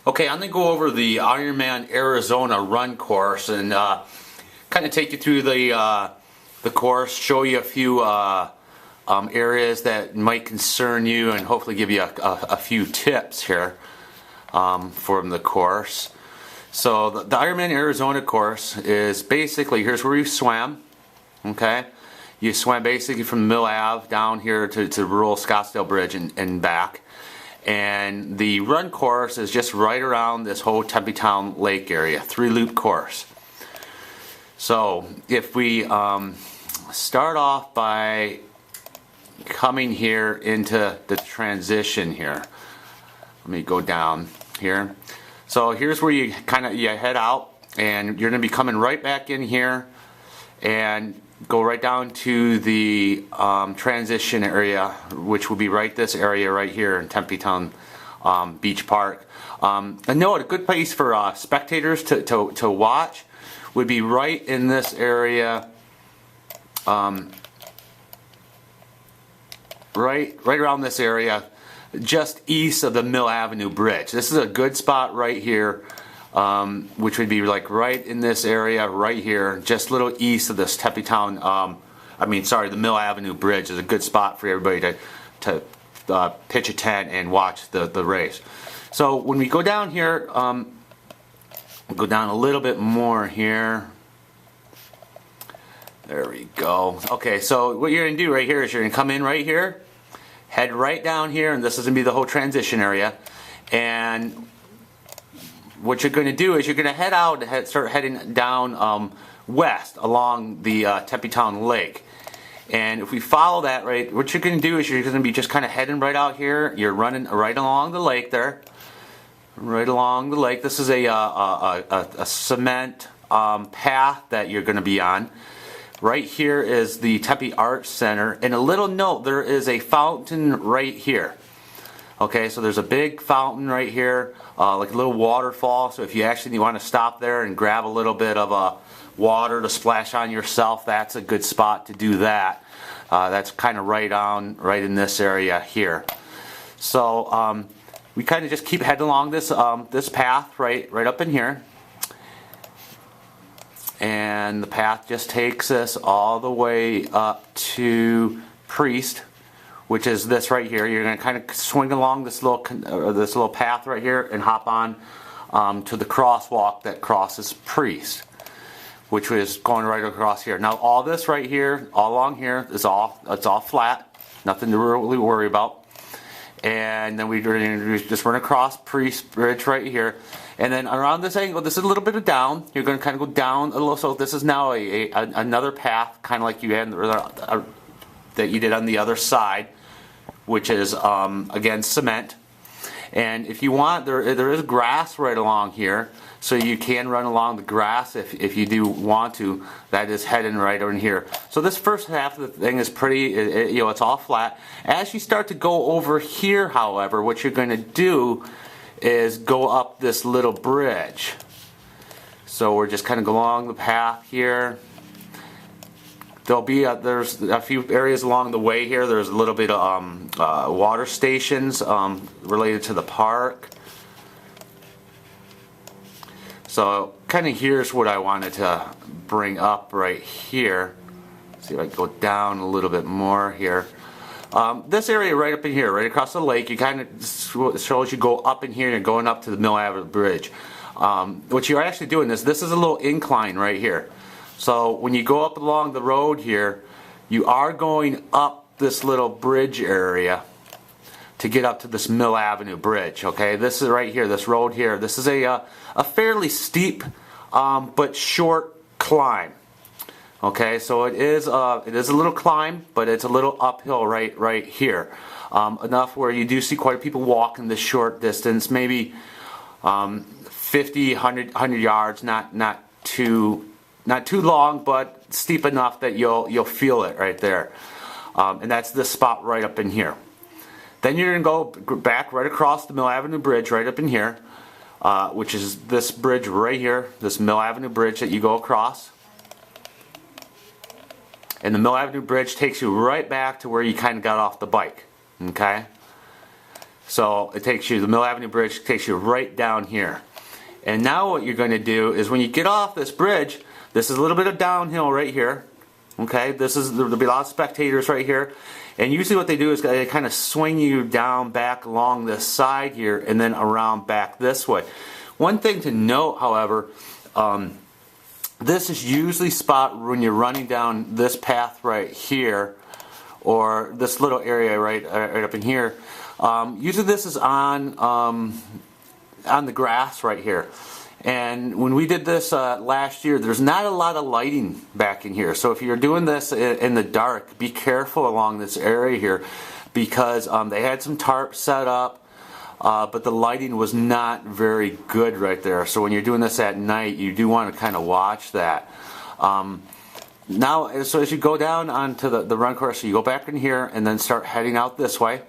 Okay, I'm going to go over the Ironman Arizona run course and kind of take you through the course, show you a few areas that might concern you, and hopefully give you a few tips here from the course. So the Ironman Arizona course is basically, here's where you swam, okay? You swam basically from Mill Ave down here to rural Scottsdale Bridge and back. And the run course is just right around this whole Tempe Town Lake area, 3-loop course. So if we start off by coming here into the transition here, let me go down here. So here's where you head out, and you're going to be coming right back in here and go right down to the transition area, which will be right this area right here in Tempe Town Beach Park. And note, a good place for spectators to watch would be right in this area, right around this area, just east of the Mill Avenue Bridge. This is a good spot right here, which would be like right in this area right here, just a little east of this Tempe Town, the Mill Avenue Bridge is a good spot for everybody to pitch a tent and watch the race. So when we go down here, go down a little bit more here. There we go. Okay, so what you're going to do right here is you're going to come in right here, head right down here, and this is going to be the whole transition area. And what you're going to do is you're going to head out and start heading down west along the Tempe Town Lake. And if we follow that, right, what you're going to do is you're going to be just kind of heading right out here. You're running right along the lake there. Right along the lake. This is a cement path that you're going to be on. Right here is the Tempe Arts Center. And a little note, there is a fountain right here. Okay, so there's a big fountain right here, like a little waterfall. So if you actually want to stop there and grab a little bit of water to splash on yourself, that's a good spot to do that. That's kind of right in this area here. So we kind of just keep heading along this path right up in here, and the path just takes us all the way up to Priest, which is this right here. You're going to kind of swing along this little path right here and hop on to the crosswalk that crosses Priest, which is going right across here. Now all this right here, all along here, it's all flat, nothing to really worry about. And then we just run across Priest Bridge right here, and then around this angle, this is a little bit of down. You're going to kind of go down a little. So this is now another path, kind of like you had that you did on the other side, which is again cement. And if you want, there is grass right along here, so you can run along the grass if you do want to. That is heading right over here. So this first half of the thing is pretty, it's all flat. As you start to go over here, however, what you're going to do is go up this little bridge. So we're just kind of go along the path here. There'll be there's a few areas along the way here. There's a little bit of water stations related to the park. So kind of here's what I wanted to bring up right here. See if I can go down a little bit more here. This area right up in here, right across the lake, you kind of shows you go up in here and you're going up to the Mill Avenue Bridge. What you're actually doing is this is a little incline right here. So when you go up along the road here, you are going up this little bridge area to get up to this Mill Avenue Bridge. Okay, this is right here, this road here. This is a fairly steep but short climb. Okay, so it is a little climb, but it's a little uphill right here. Enough where you do see quite a people walking this short distance, maybe 50, 100 yards, not too long, but steep enough that you'll feel it right there. And that's this spot right up in here. Then you're going to go back right across the Mill Avenue Bridge right up in here, which is this bridge right here, this Mill Avenue Bridge that you go across. And the Mill Avenue Bridge takes you right back to where you kind of got off the bike. Okay? So it takes you, the Mill Avenue Bridge takes you right down here. And now what you're going to do is when you get off this bridge, this is a little bit of downhill right here. Okay, there'll be a lot of spectators right here. And usually what they do is they kind of swing you down back along this side here and then around back this way. One thing to note, however, this is usually spot when you're running down this path right here, or this little area right up in here. Usually this is on the grass right here. And when we did this last year, there's not a lot of lighting back in here. So if you're doing this in the dark, be careful along this area here, because they had some tarps set up, but the lighting was not very good right there. So when you're doing this at night, you do want to kind of watch that. Now, so as you go down onto the run course, so you go back in here and then start heading out this way.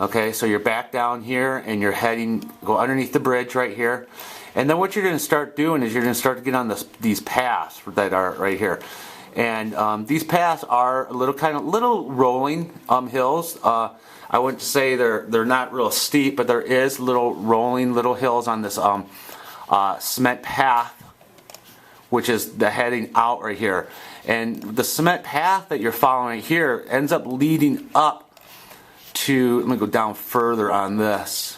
Okay, so you're back down here and you're go underneath the bridge right here. And then what you're going to start doing is you're going to start to get on these paths that are right here. And these paths are little rolling hills. I wouldn't say they're not real steep, but there is rolling little hills on this cement path, which is the heading out right here. And the cement path that you're following here ends up leading up to, let me go down further on this.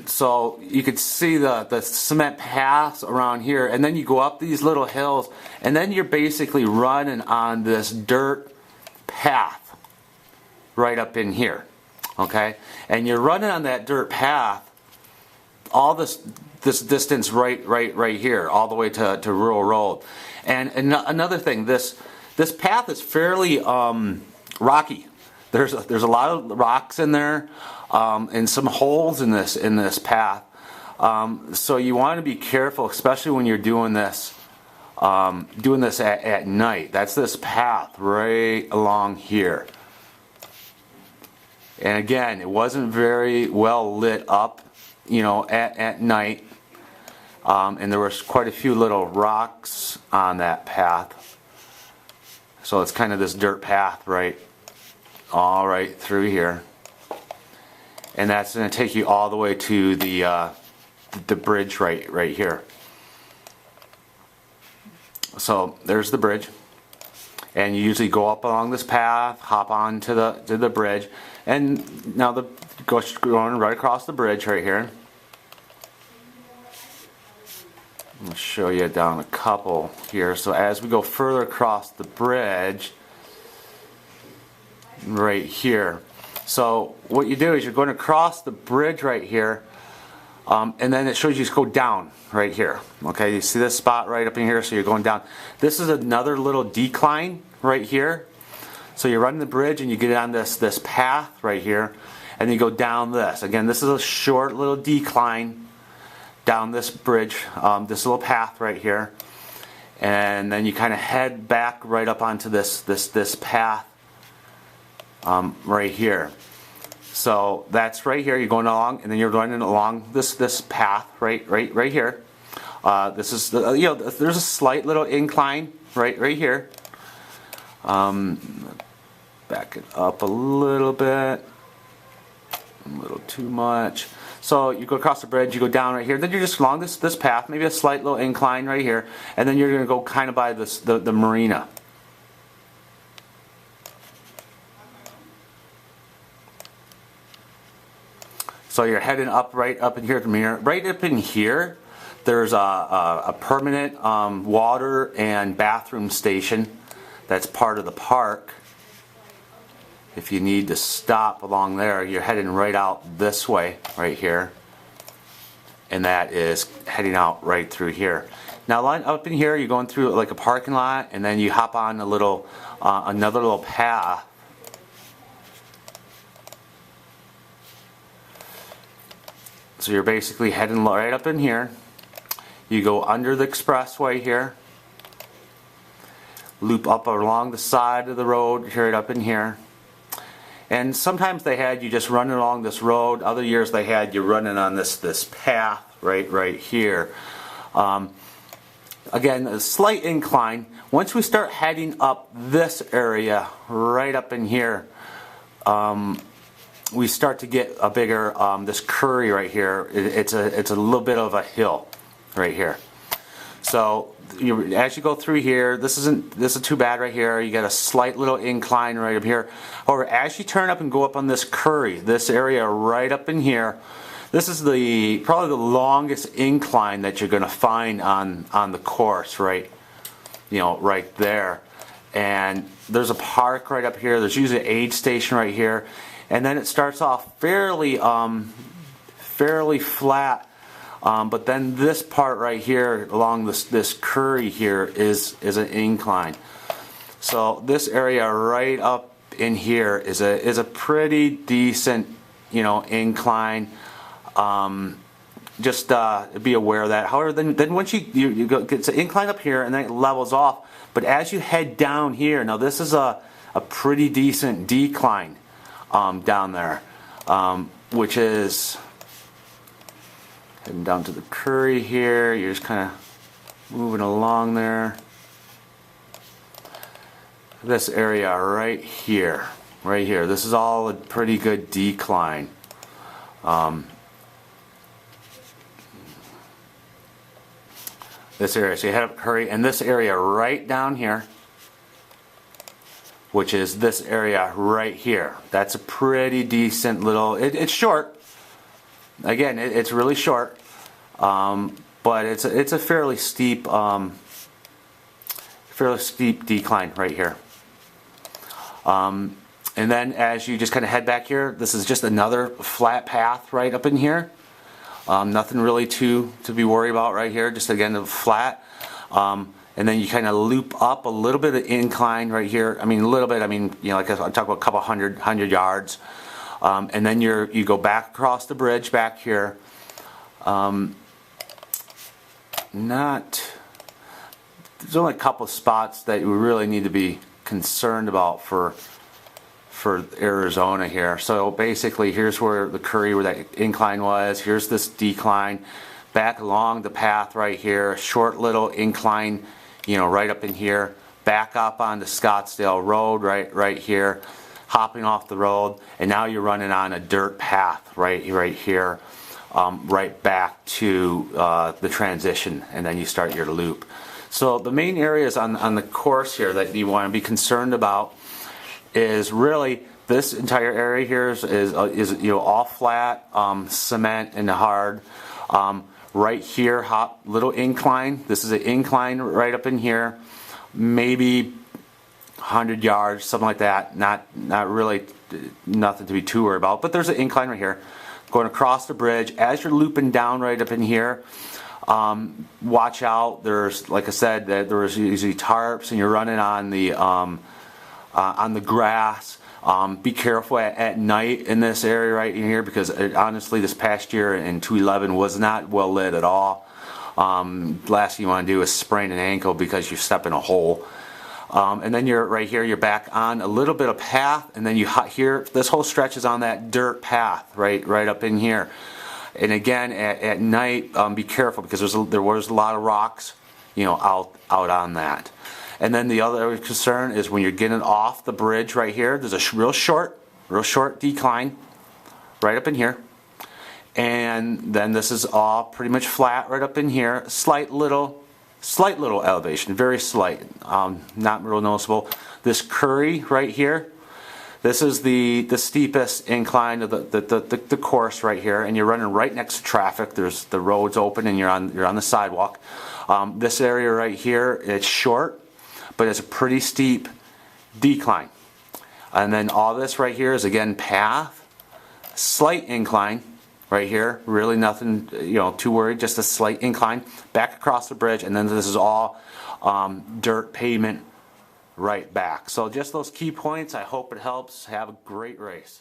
So you could see the cement paths around here, and then you go up these little hills, and then you're basically running on this dirt path right up in here. Okay, and you're running on that dirt path all this distance right here, all the way to Rural Road. And another thing, this path is fairly rocky. There's a lot of rocks in there, and some holes in this path. So you want to be careful, especially when you're doing this at night. That's this path right along here. And again, it wasn't very well lit up, at night. And there was quite a few little rocks on that path. So it's kind of this dirt path all right through here. And that's going to take you all the way to the bridge right here. So there's the bridge. And you usually go up along this path, hop on to the bridge, and now going right across the bridge right here. I'll show you down a couple here. So as we go further across the bridge, right here. So what you do is you're going to cross the bridge right here, and then it shows you to go down right here. Okay, you see this spot right up in here, so you're going down. This is another little decline right here. So you're running the bridge and you get on this path right here, and you go down this. Again, this is a short little decline down this bridge, this little path right here, and then you kind of head back right up onto this path right here. So that's right here. You're going along, and then you're running along this path right here. This is there's a slight little incline right here. Back it up a little bit, a little too much. So you go across the bridge, you go down right here, then you're just along this path, maybe a slight little incline right here, and then you're going to go kind of by the marina. So you're heading right up in here at the marina. Right up in here, there's a permanent water and bathroom station that's part of the park. If you need to stop along there, you're heading right out this way, right here. And that is heading out right through here. Now up in here, you're going through like a parking lot, and then you hop on another little path. So you're basically heading right up in here. You go under the expressway here, loop up along the side of the road, right up in here. And sometimes they had you just running along this road. Other years they had you running on this path right here. Again, a slight incline. Once we start heading up this area, right up in here, we start to get a bigger, this curry right here, it's a little bit of a hill right here. So as you go through here, this isn't too bad right here. You got a slight little incline right up here. However, as you turn up and go up on this curry, this area right up in here, this is probably the longest incline that you're going to find on the course, right? Right there. And there's a park right up here. There's usually an aid station right here, and then it starts off fairly flat. But then this part right here along this curry here is an incline. So this area right up in here is a pretty decent incline. Just be aware of that. However, then once you go, it's an incline up here and then it levels off. But as you head down here, now this is a pretty decent decline down there, which is heading down to the curry here. You're just kind of moving along there. This area right here, this is all a pretty good decline. This area, so you head up curry, and this area right down here, which is this area right here, that's a pretty decent little, it's short. Again, it's really short, but it's a fairly steep decline right here. And then as you just kind of head back here, this is just another flat path right up in here. Nothing really to be worried about right here. Just again flat. And then you kind of loop up a little bit of incline right here. I mean a little bit. I mean like I talk about a couple hundred yards. And then you go back across the bridge back here. There's only a couple of spots that you really need to be concerned about for Arizona here. So basically here's where the curry, where that incline was. Here's this decline back along the path right here, short little incline right up in here, back up on the Scottsdale Road right here, hopping off the road, and now you're running on a dirt path right here, right back to the transition, and then you start your loop. So the main areas on the course here that you want to be concerned about is really this entire area here is all flat, cement and hard. Right here, little incline. This is an incline right up in here, maybe 100 yards, something like that. Not really, nothing to be too worried about. But there's an incline right here, going across the bridge. As you're looping down right up in here, watch out. There's, like I said, there's usually tarps, and you're running on the grass. Be careful at night in this area right in here, because honestly this past year in 211 was not well lit at all. Last thing you want to do is sprain an ankle because you step in a hole. And then you're right here, you're back on a little bit of path, and then here, this whole stretch is on that dirt path right up in here. And again, at night, be careful, because there was a lot of rocks, out on that. And then the other concern is when you're getting off the bridge right here, there's a real short decline right up in here. And then this is all pretty much flat right up in here. Slight little elevation, very slight, not real noticeable. This curry right here, this is the steepest incline of the course right here, and you're running right next to traffic. There's the road's open, and you're on the sidewalk. This area right here, it's short, but it's a pretty steep decline. And then all this right here is again path, slight incline right here, really nothing too worried, just a slight incline back across the bridge, and then this is all dirt pavement right back. So just those key points. I hope it helps. Have a great race.